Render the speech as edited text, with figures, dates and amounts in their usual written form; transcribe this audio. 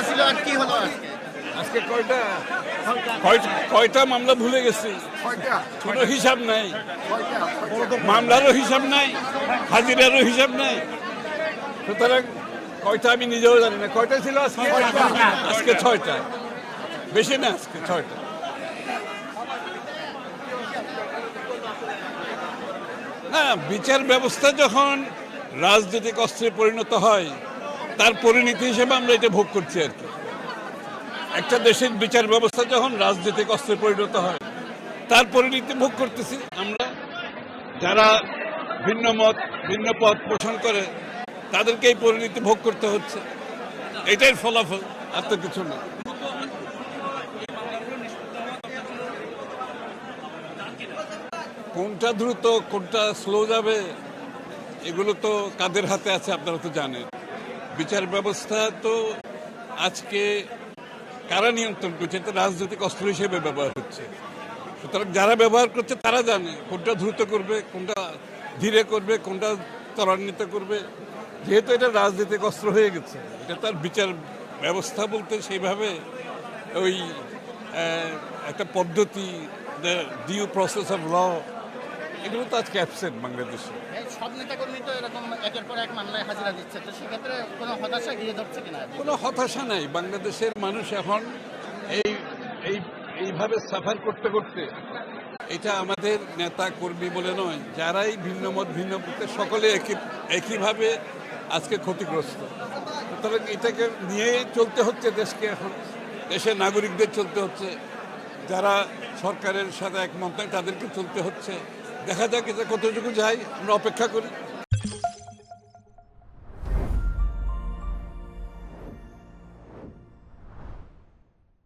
মামলা ছিল আর কি হলো আজকে কয়টা মামলা ভুলে গেছি, কোনো হিসাব নাই, মামলারও হিসাব নাই, হাজিরারও হিসাব নাই। সুতরাং কয়টা আমি নিজেও জানি না। কয়টা ছিল আজকে? আজকে 6টা, বেশি না, আজকে 6টা। না, বিচার ব্যবস্থা যখন রাজনৈতিক অস্ত্রে পরিণত হয় তার পরিণতি হিসেবে আমরা এটা ভোগ করছি আর কি। একটা দেশের বিচার ব্যবস্থা যখন রাজনৈতিক অস্ত্রে পরিণত হয় তার পরিণতি ভোগ করতেছি আমরা। যারা ভিন্ন মত ভিন্ন পথ পোষণ করে তাদেরকে এই পরিণতি ভোগ করতে হচ্ছে, এটাই ফলাফল, আর তো কিছু না। কোনটা দ্রুত কোনটা স্লো যাবে এগুলো তো কাদের হাতে আছে আপনারা তো জানেন। বিচার ব্যবস্থা তো আজকে কারা নিয়ন্ত্রণ করছে? এটা রাজনৈতিক অস্ত্র হিসেবে ব্যবহার হচ্ছে। সুতরাং যারা ব্যবহার করছে তারা জানে কোনটা দ্রুত করবে, কোনটা ধীরে করবে, কোনটা ত্বরান্বিত করবে। যেহেতু এটা রাজনৈতিক অস্ত্র হয়ে গেছে, এটা তার বিচার ব্যবস্থা বলতে সেইভাবে ওই একটা পদ্ধতি, ডিউ প্রসেস অফ ল, এগুলো তো আজকে অ্যাবসেন্ট বাংলাদেশে। সব নেতাকর্মী তো এরকম একের পর এক মামলায় হাজিরা দিচ্ছে, তো সেক্ষেত্রে কোনো হতাশা ঘিরে ধরছে কিনা? কোনো হতাশা নাই। বাংলাদেশের মানুষ এখন এইভাবে সাফার করতে করতে, এটা আমাদের নেতা কর্মী বলে নয়, যারাই ভিন্ন মত ভিন্ন পথে সকলে একইভাবে আজকে ক্ষতিগ্রস্ত। সুতরাং এটাকে নিয়ে চলতে হচ্ছে দেশকে। এখন দেশের নাগরিকদের চলতে হচ্ছে, যারা সরকারের সাথে একমত নয় তাদেরকে চলতে হচ্ছে। দেখা যাক এটা কতটুকু যায়, আমরা অপেক্ষা করি।